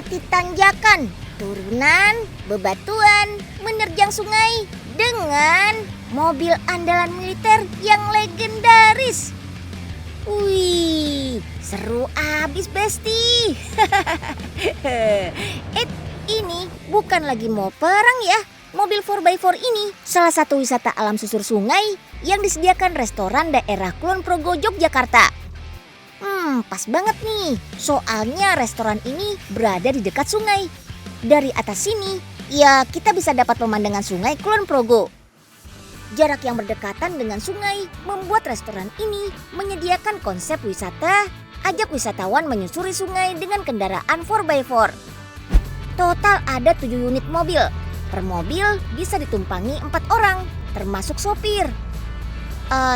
melewati tanjakan, turunan, bebatuan, menerjang sungai dengan mobil andalan militer yang legendaris. Wih, seru abis Besti. Ini bukan lagi mau perang ya. Mobil 4x4 ini salah satu wisata alam susur sungai yang disediakan restoran daerah Kulon Progo, Yogyakarta. Pas banget nih. Soalnya restoran ini berada di dekat sungai. Dari atas sini, ya kita bisa dapat pemandangan sungai Kulon Progo. Jarak yang berdekatan dengan sungai membuat restoran ini menyediakan konsep wisata, ajak wisatawan menyusuri sungai dengan kendaraan 4x4. Total ada 7 unit mobil. Per mobil bisa ditumpangi 4 orang, termasuk sopir.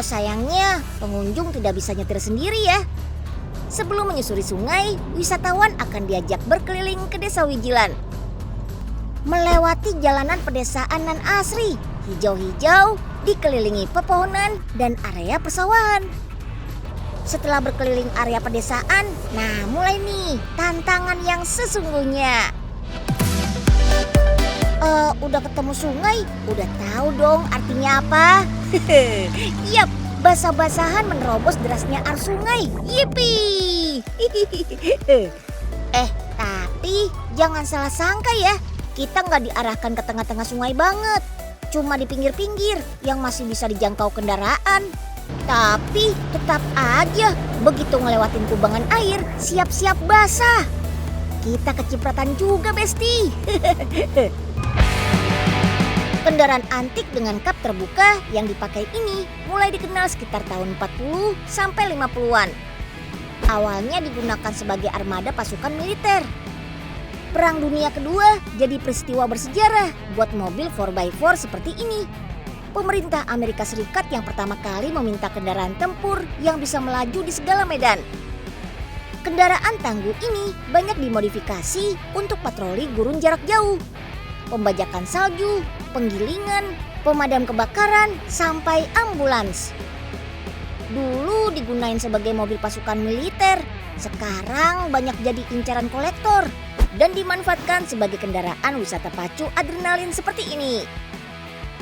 Sayangnya pengunjung tidak bisa nyetir sendiri ya. Sebelum menyusuri sungai, wisatawan akan diajak berkeliling ke Desa Wijilan. Melewati jalanan pedesaan nan asri, hijau-hijau, dikelilingi pepohonan dan area persawahan. Setelah berkeliling area pedesaan, nah mulai nih tantangan yang sesungguhnya. Udah ketemu sungai, udah tahu dong artinya apa? Yap, basah-basahan menerobos derasnya arus sungai. Yipi! Tapi jangan salah sangka ya. Kita nggak diarahkan ke tengah-tengah sungai banget. Cuma di pinggir-pinggir yang masih bisa dijangkau kendaraan. Tapi tetap aja begitu ngelewatin kubangan air, siap-siap basah. Kita kecipratan juga, Besti. Kendaraan antik dengan kap terbuka yang dipakai ini mulai dikenal sekitar tahun 40 sampai 50-an. Awalnya digunakan sebagai armada pasukan militer. Perang Dunia Kedua jadi peristiwa bersejarah buat mobil 4x4 seperti ini. Pemerintah Amerika Serikat yang pertama kali meminta kendaraan tempur yang bisa melaju di segala medan. Kendaraan tangguh ini banyak dimodifikasi untuk patroli gurun jarak jauh, pembajakan salju, penggilingan, pemadam kebakaran, sampai ambulans. Dulu digunain sebagai mobil pasukan militer, sekarang banyak jadi incaran kolektor dan dimanfaatkan sebagai kendaraan wisata pacu adrenalin seperti ini.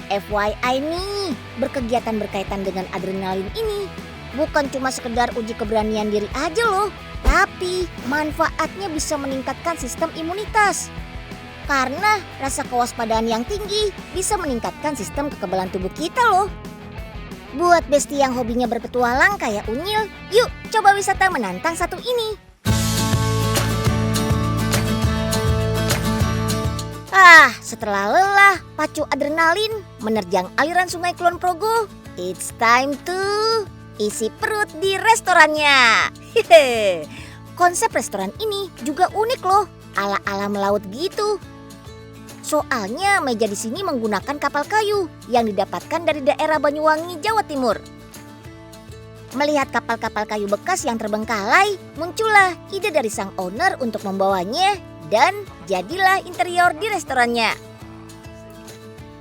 FYI nih, berkegiatan berkaitan dengan adrenalin ini bukan cuma sekedar uji keberanian diri aja loh, tapi manfaatnya bisa meningkatkan sistem imunitas. Karena rasa kewaspadaan yang tinggi bisa meningkatkan sistem kekebalan tubuh kita loh. Buat Besti yang hobinya berpetualang kayak Unyil, yuk coba wisata menantang satu ini. Setelah lelah pacu adrenalin menerjang aliran sungai Kulon Progo, it's time to isi perut di restorannya. Konsep restoran ini juga unik loh, ala-ala melaut gitu. Soalnya meja di sini menggunakan kapal kayu yang didapatkan dari daerah Banyuwangi, Jawa Timur. Melihat kapal-kapal kayu bekas yang terbengkalai, muncullah ide dari sang owner untuk membawanya dan jadilah interior di restorannya.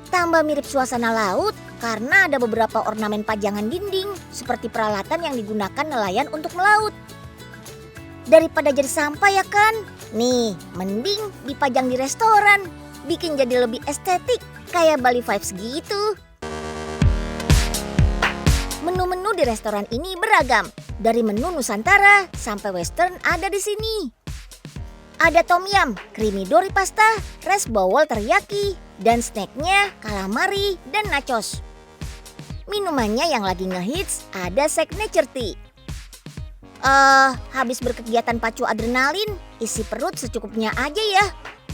Tambah mirip suasana laut karena ada beberapa ornamen pajangan dinding seperti peralatan yang digunakan nelayan untuk melaut. Daripada jadi sampah ya kan? Nih, mending dipajang di restoran. Bikin jadi lebih estetik, kayak Bali vibes gitu. Menu-menu di restoran ini beragam, dari menu Nusantara sampai Western ada di sini. Ada tom yum, creamy dory pasta, rice bowl teriyaki, dan snacknya calamari dan nachos. Minumannya yang lagi ngehits ada signature tea. Habis berkegiatan pacu adrenalin, isi perut secukupnya aja ya.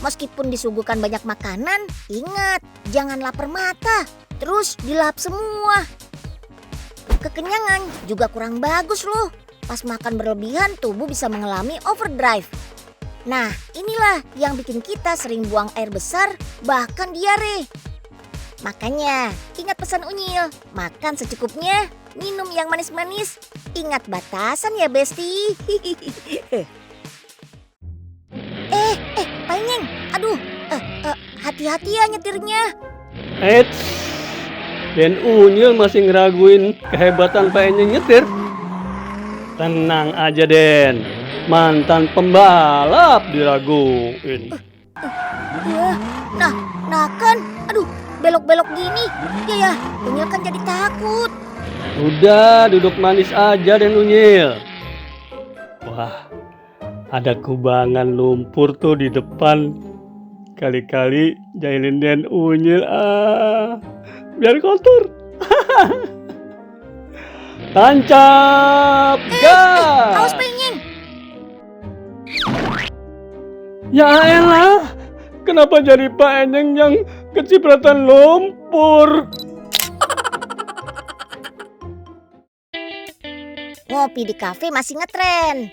Meskipun disuguhkan banyak makanan, ingat jangan lapar mata, terus dilap semua. Kekenyangan juga kurang bagus loh. Pas makan berlebihan tubuh bisa mengalami overdrive. Nah inilah yang bikin kita sering buang air besar bahkan diare. Makanya ingat pesan Unyil, makan secukupnya, minum yang manis-manis. Ingat batasan ya Besti. Paingeng, aduh, hati-hati ya nyetirnya. Den Unyil masih ngeraguin kehebatan Pak Enyeng nyetir. Tenang aja Den, Mantan pembalap diraguin. Wah, nah kan, aduh, belok-belok gini. Ya, Unyil kan jadi takut. Udah duduk manis aja dan Unyil. Wah, ada kubangan lumpur tuh di depan. Kali-kali jahilin dan Unyil biar kotor. Tancap Awas gas. pengen. Ya elah, kenapa jadi Pak Enyeng yang kecipratan lumpur? Ngopi di kafe masih ngetren.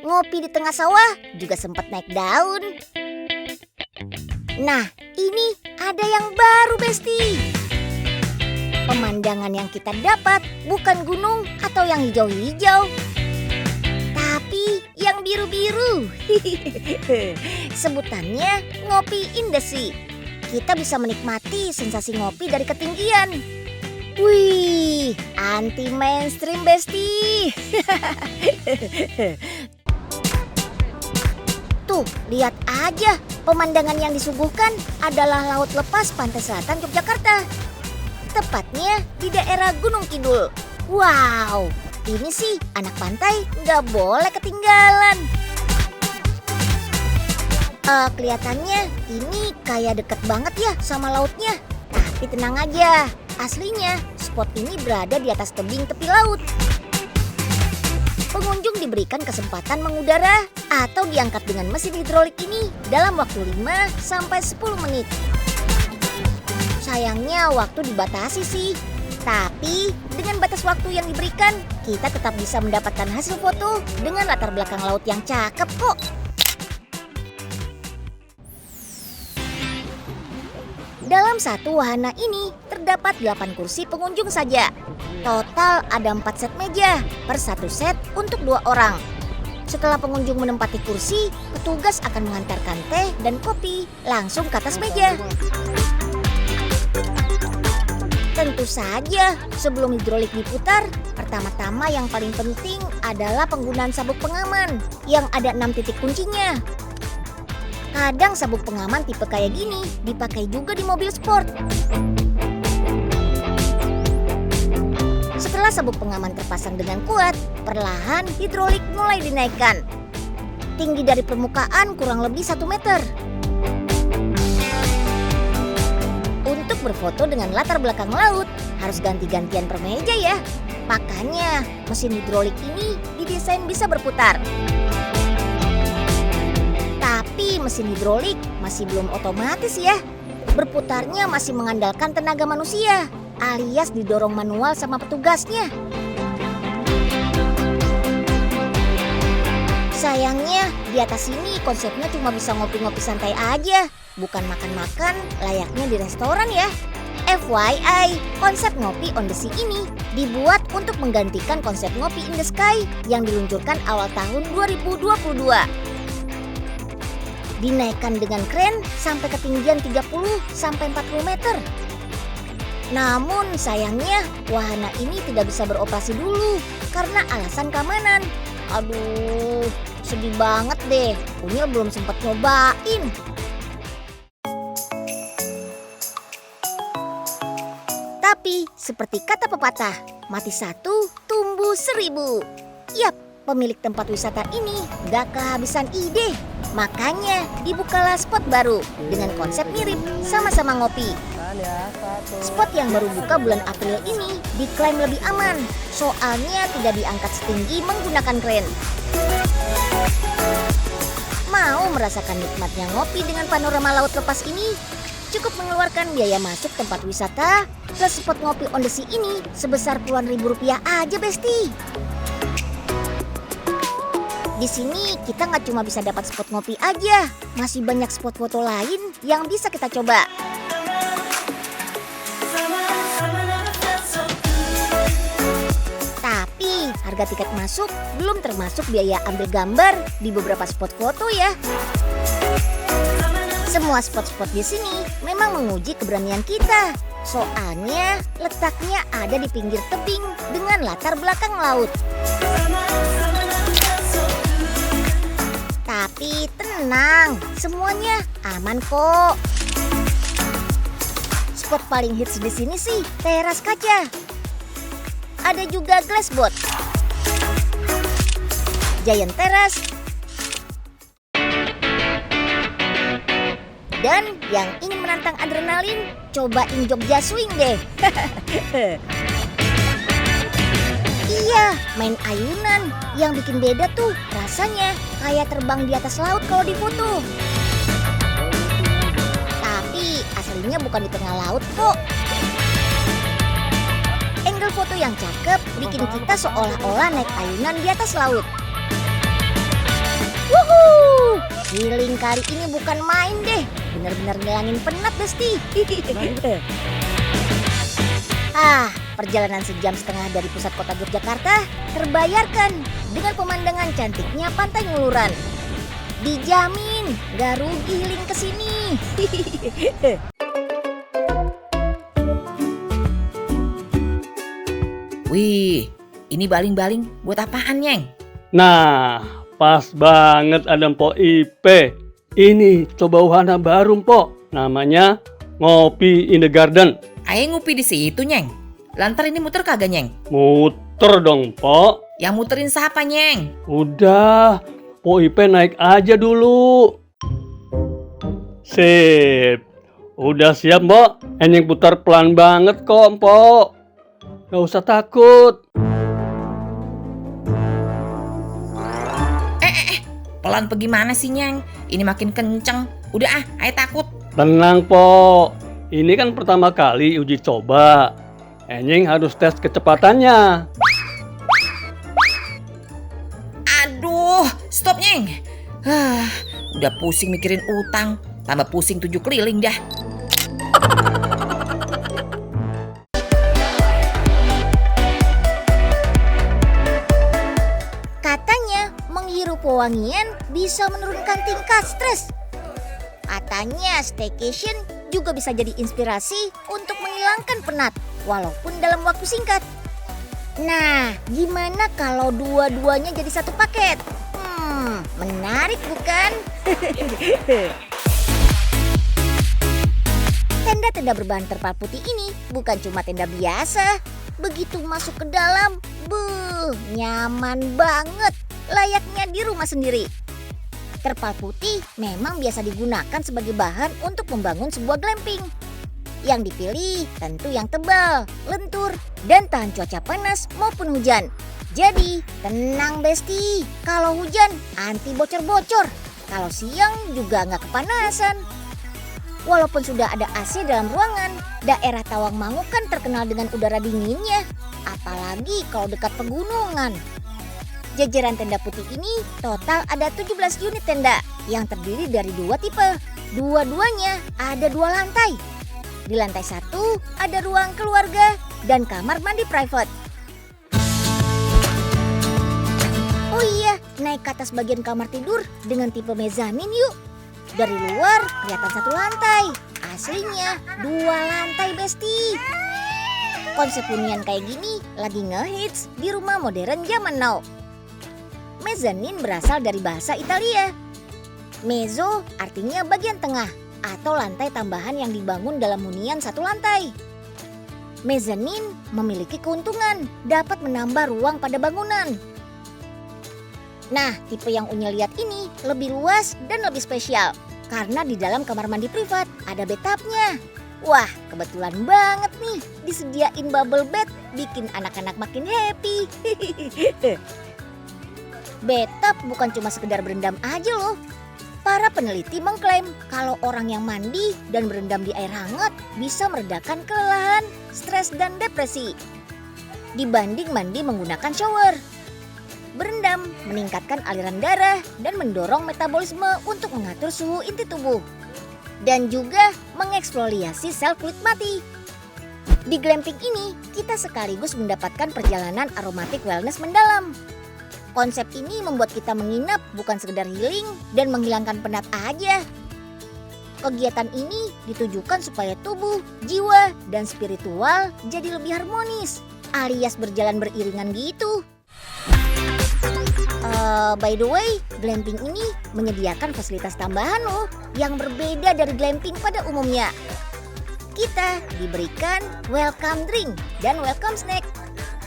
Ngopi di tengah sawah juga sempat naik daun. Nah, ini ada yang baru, Besti. Pemandangan yang kita dapat bukan gunung atau yang hijau-hijau, tapi yang biru-biru. Sebutannya ngopi in the sea. Kita bisa menikmati sensasi ngopi dari ketinggian. Wih, anti mainstream, Besti. Tuh, lihat aja. Pemandangan yang disuguhkan adalah laut lepas pantai selatan Yogyakarta. Tepatnya di daerah Gunung Kidul. Wow, ini sih anak pantai nggak boleh ketinggalan. Kelihatannya ini kayak deket banget ya sama lautnya. Tapi tenang aja, aslinya spot ini berada di atas tebing tepi laut. Pengunjung diberikan kesempatan mengudara atau diangkat dengan mesin hidrolik ini dalam waktu 5-10 menit. Sayangnya waktu dibatasi sih. Tapi dengan batas waktu yang diberikan, kita tetap bisa mendapatkan hasil foto dengan latar belakang laut yang cakep kok. Dalam satu wahana ini terdapat 8 kursi pengunjung saja. Total ada 4 set meja per satu set untuk 2 orang. Setelah pengunjung menempati kursi, petugas akan mengantarkan teh dan kopi langsung ke atas meja. Tentu saja sebelum hidrolik diputar, pertama-tama yang paling penting adalah penggunaan sabuk pengaman yang ada 6 titik kuncinya. Kadang sabuk pengaman tipe kayak gini dipakai juga di mobil sport. Setelah sabuk pengaman terpasang dengan kuat, perlahan hidrolik mulai dinaikkan. Tinggi dari permukaan kurang lebih 1 meter. Untuk berfoto dengan latar belakang laut, harus ganti-gantian per meja ya. Makanya mesin hidrolik ini didesain bisa berputar. Tapi mesin hidrolik masih belum otomatis ya. Berputarnya masih mengandalkan tenaga manusia, alias didorong manual sama petugasnya. Sayangnya di atas sini konsepnya cuma bisa ngopi-ngopi santai aja, bukan makan-makan layaknya di restoran ya. FYI, konsep ngopi on the sea ini dibuat untuk menggantikan konsep ngopi in the sky yang diluncurkan awal tahun 2022. Dinaikkan dengan kren sampai ketinggian 30-40 meter. Namun sayangnya wahana ini tidak bisa beroperasi dulu karena alasan keamanan. Aduh, sedih banget deh. Unyil belum sempat nyobain. Tapi seperti kata pepatah, mati 1 tumbuh 1000. Yap, pemilik tempat wisata ini gak kehabisan ide. Makanya dibukalah spot baru dengan konsep mirip sama-sama ngopi. Spot yang baru buka bulan April ini diklaim lebih aman, soalnya tidak diangkat setinggi menggunakan kren. Mau merasakan nikmatnya ngopi dengan panorama laut lepas ini? Cukup mengeluarkan biaya masuk tempat wisata plus spot ngopi on the sea ini sebesar puluhan ribu rupiah aja, Besti. Di sini kita nggak cuma bisa dapat spot ngopi aja, masih banyak spot foto lain yang bisa kita coba. Tapi harga tiket masuk belum termasuk biaya ambil gambar di beberapa spot foto ya. Semua spot-spot di sini memang menguji keberanian kita. Soalnya letaknya ada di pinggir tebing dengan latar belakang laut. Tenang, semuanya aman kok. Spot paling hits di sini sih teras kaca. Ada juga glass boat, giant terrace, dan yang ingin menantang adrenalin, cobain Jogja Swing deh. Iya, main ayunan. Yang bikin beda tuh rasanya kayak terbang di atas laut kalau difoto. Tapi aslinya bukan di tengah laut kok. Angle foto yang cakep bikin kita seolah-olah naik ayunan di atas laut. Wuhuu, healing kali ini bukan main deh. Bener-bener ngilangin penat, Besti. Perjalanan sejam setengah dari pusat kota Yogyakarta terbayarkan dengan pemandangan cantiknya Pantai Nguluran. Dijamin gak rugi healing kesini. Wih, ini baling-baling buat apaan, Nyeng? Nah, pas banget ada Mpok Ipe. Ini coba wahana baru, Mpok. Namanya Ngopi in the Garden. Ayo ngopi di situ, Nyeng. Lantar ini muter kagak, Nyeng? Muter dong, Mpok. Yang muterin siapa, Nyeng? Udah, Mpok Ipe naik aja dulu. Sip. Udah siap, Mpok. Enyeng putar pelan banget kok, Mpok. Gak usah takut. Pelan bagaimana sih, Nyeng? Ini makin kenceng. Udah ayo takut. Tenang, Pok. Ini kan pertama kali uji coba. Enyeng harus tes kecepatannya. Aduh, stop, Nyeng. Udah pusing mikirin utang. Tambah pusing 7 keliling dah. Katanya menghirup pewangian bisa menurunkan tingkat stres. Katanya staycation juga bisa jadi inspirasi untuk menghilangkan penat walaupun dalam waktu singkat. Nah, gimana kalau dua-duanya jadi satu paket? Menarik bukan? Tenda-tenda berbahan terpal putih ini bukan cuma tenda biasa. Begitu masuk ke dalam, nyaman banget, layaknya di rumah sendiri. Terpal putih memang biasa digunakan sebagai bahan untuk membangun sebuah glamping. Yang dipilih tentu yang tebal, lentur, dan tahan cuaca panas maupun hujan. Jadi tenang, Besti, kalau hujan anti bocor-bocor, kalau siang juga nggak kepanasan. Walaupun sudah ada AC dalam ruangan, daerah Tawangmangu kan terkenal dengan udara dinginnya, apalagi kalau dekat pegunungan. Jajaran tenda putih ini total ada 17 unit tenda yang terdiri dari 2 tipe. Dua-duanya ada 2 lantai. Di lantai 1 ada ruang keluarga dan kamar mandi private. Oh iya, naik ke atas bagian kamar tidur dengan tipe mezanin yuk. Dari luar kelihatan 1 lantai, aslinya 2 lantai, Besti. Konsep hunian kayak gini lagi ngehits di rumah modern zaman now. Mezzanine berasal dari bahasa Italia. Mezzo artinya bagian tengah atau lantai tambahan yang dibangun dalam hunian 1 lantai. Mezzanine memiliki keuntungan dapat menambah ruang pada bangunan. Nah, tipe yang Unya lihat ini lebih luas dan lebih spesial karena di dalam kamar mandi privat ada bathtubnya. Wah, kebetulan banget nih disediain bubble bed, bikin anak-anak makin happy. Bathtub bukan cuma sekedar berendam aja loh. Para peneliti mengklaim kalau orang yang mandi dan berendam di air hangat bisa meredakan kelelahan, stres, dan depresi dibanding mandi menggunakan shower. Berendam meningkatkan aliran darah dan mendorong metabolisme untuk mengatur suhu inti tubuh dan juga mengeksfoliasi sel kulit mati. Di glamping ini kita sekaligus mendapatkan perjalanan aromatik wellness mendalam. Konsep ini membuat kita menginap bukan sekedar healing dan menghilangkan penat aja. Kegiatan ini ditujukan supaya tubuh, jiwa, dan spiritual jadi lebih harmonis, alias berjalan beriringan gitu. By the way, glamping ini menyediakan fasilitas tambahan loh yang berbeda dari glamping pada umumnya. Kita diberikan welcome drink dan welcome snack.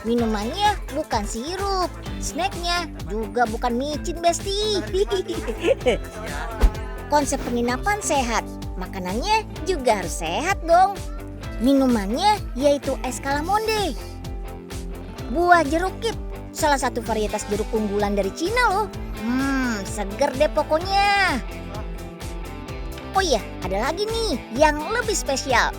Minumannya bukan sirup, snacknya juga bukan micin besti. Konsep penginapan sehat, makanannya juga harus sehat dong. Minumannya yaitu es calamonde. Buah jeruk kip, salah satu varietas jeruk unggulan dari Cina loh. Seger deh pokoknya. Oh iya, ada lagi nih yang lebih spesial.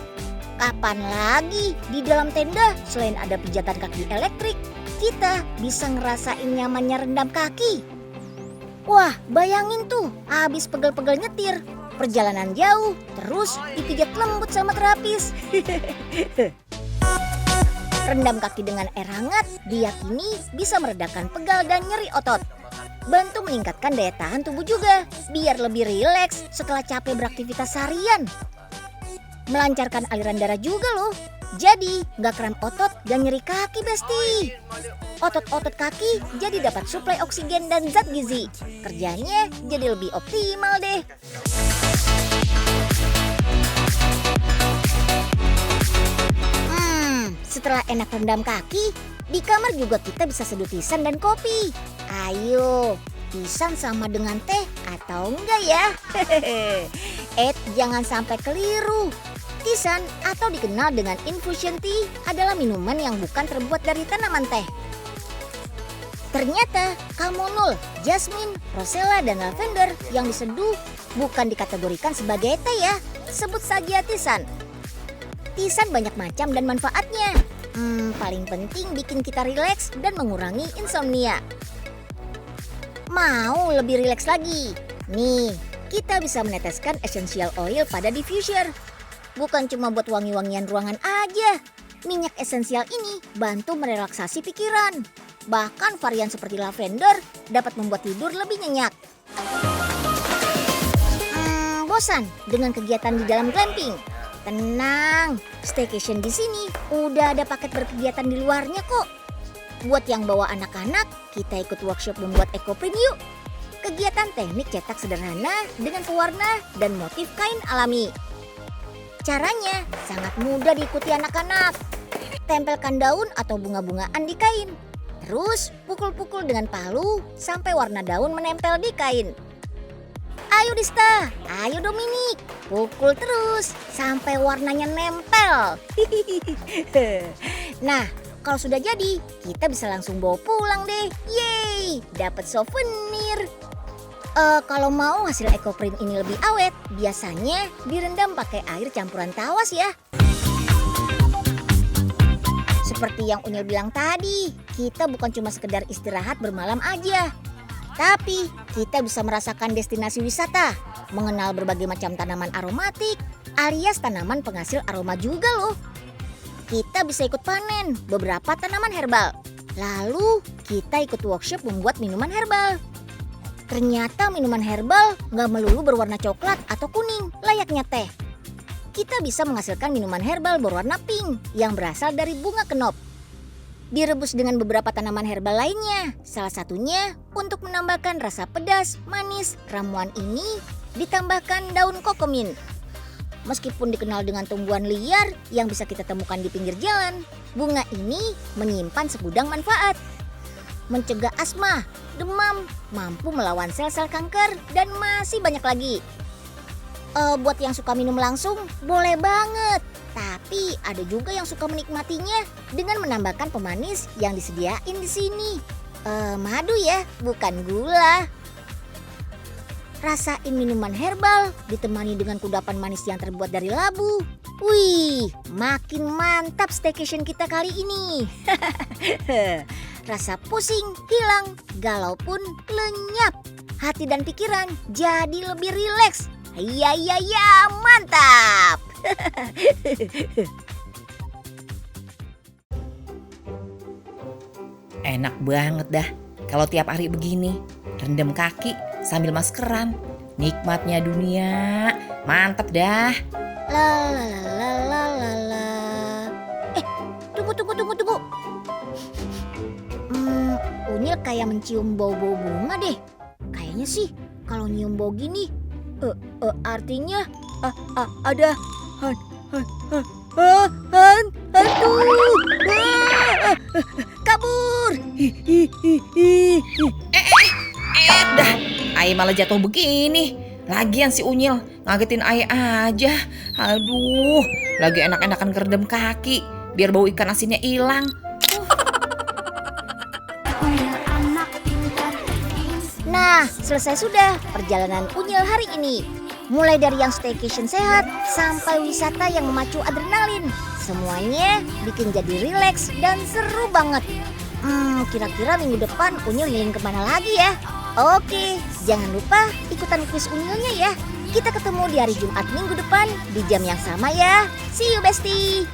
Kapan lagi di dalam tenda selain ada pijatan kaki elektrik, kita bisa ngerasain nyamannya rendam kaki. Wah, bayangin tuh, habis pegel-pegel nyetir, perjalanan jauh, terus dipijat lembut sama terapis. Rendam kaki dengan air hangat diyakini bisa meredakan pegal dan nyeri otot. Bantu meningkatkan daya tahan tubuh juga, biar lebih rileks setelah capek beraktivitas harian. Melancarkan aliran darah juga loh, jadi nggak kram otot dan nyeri kaki besti. Otot-otot kaki jadi dapat suplai oksigen dan zat gizi. Kerjanya jadi lebih optimal deh. Setelah enak rendam kaki, di kamar juga kita bisa seduh tisam dan kopi. Ayo, tisam sama dengan teh atau enggak ya? Jangan sampai keliru. Tisam atau dikenal dengan infusion tea adalah minuman yang bukan terbuat dari tanaman teh. Ternyata chamomile, jasmine, rosella, dan lavender yang diseduh bukan dikategorikan sebagai teh ya. Sebut saja tisam. Tisam banyak macam dan manfaatnya. Paling penting bikin kita rileks dan mengurangi insomnia. Mau lebih rileks lagi? Nih, kita bisa meneteskan essential oil pada diffuser. Bukan cuma buat wangi-wangian ruangan aja. Minyak esensial ini bantu merelaksasi pikiran. Bahkan varian seperti lavender dapat membuat tidur lebih nyenyak. Bosan dengan kegiatan di dalam glamping? Tenang, staycation di sini udah ada paket berkegiatan di luarnya kok. Buat yang bawa anak-anak, kita ikut workshop membuat ekoprint yuk. Kegiatan teknik cetak sederhana dengan pewarna dan motif kain alami. Caranya sangat mudah diikuti anak-anak. Tempelkan daun atau bunga-bungaan di kain. Terus pukul-pukul dengan palu sampai warna daun menempel di kain. Ayo Dista, ayo Dominik, pukul terus sampai warnanya nempel. Nah, kalau sudah jadi, kita bisa langsung bawa pulang deh. Yeay, dapat souvenir. Kalau mau hasil ekoprint ini lebih awet, biasanya direndam pakai air campuran tawas ya. Seperti yang Unyil bilang tadi, kita bukan cuma sekedar istirahat bermalam aja. Tapi kita bisa merasakan destinasi wisata, mengenal berbagai macam tanaman aromatik, alias tanaman penghasil aroma juga loh. Kita bisa ikut panen beberapa tanaman herbal. Lalu kita ikut workshop membuat minuman herbal. Ternyata minuman herbal nggak melulu berwarna coklat atau kuning layaknya teh. Kita bisa menghasilkan minuman herbal berwarna pink yang berasal dari bunga kenop. Direbus dengan beberapa tanaman herbal lainnya. Salah satunya untuk menambahkan rasa pedas, manis, ramuan ini ditambahkan daun kokomin. Meskipun dikenal dengan tumbuhan liar yang bisa kita temukan di pinggir jalan, bunga ini menyimpan segudang manfaat. Mencegah asma, demam, mampu melawan sel-sel kanker, dan masih banyak lagi. Buat yang suka minum langsung, boleh banget. Tapi ada juga yang suka menikmatinya dengan menambahkan pemanis yang disediain di sini. Madu ya, bukan gula. Rasain minuman herbal ditemani dengan kudapan manis yang terbuat dari labu. Wih, makin mantap staycation kita kali ini. Rasa pusing hilang, galau pun lenyap. Hati dan pikiran jadi lebih rileks. Iya, mantap. Enak banget dah kalau tiap hari begini. Rendam kaki sambil maskeran. Nikmatnya dunia. Mantap dah. La. Tunggu. Unyil kayak mencium bau-bau bunga deh. Kayaknya sih kalau nyium bau gini, artinya ada hantu. Kabur. Dah, Ai malah jatuh begini. Lagian si Unyil ngagetin Ai aja. Aduh, lagi enak-enakan kerendam kaki biar bau ikan asinnya hilang. Nah, selesai sudah perjalanan Unyil hari ini. Mulai dari yang staycation sehat sampai wisata yang memacu adrenalin. Semuanya bikin jadi rileks dan seru banget. Kira-kira minggu depan Unyil healing kemana lagi ya? Oke, jangan lupa ikutan kuis Unyilnya ya. Kita ketemu di hari Jumat minggu depan di jam yang sama ya. See you bestie!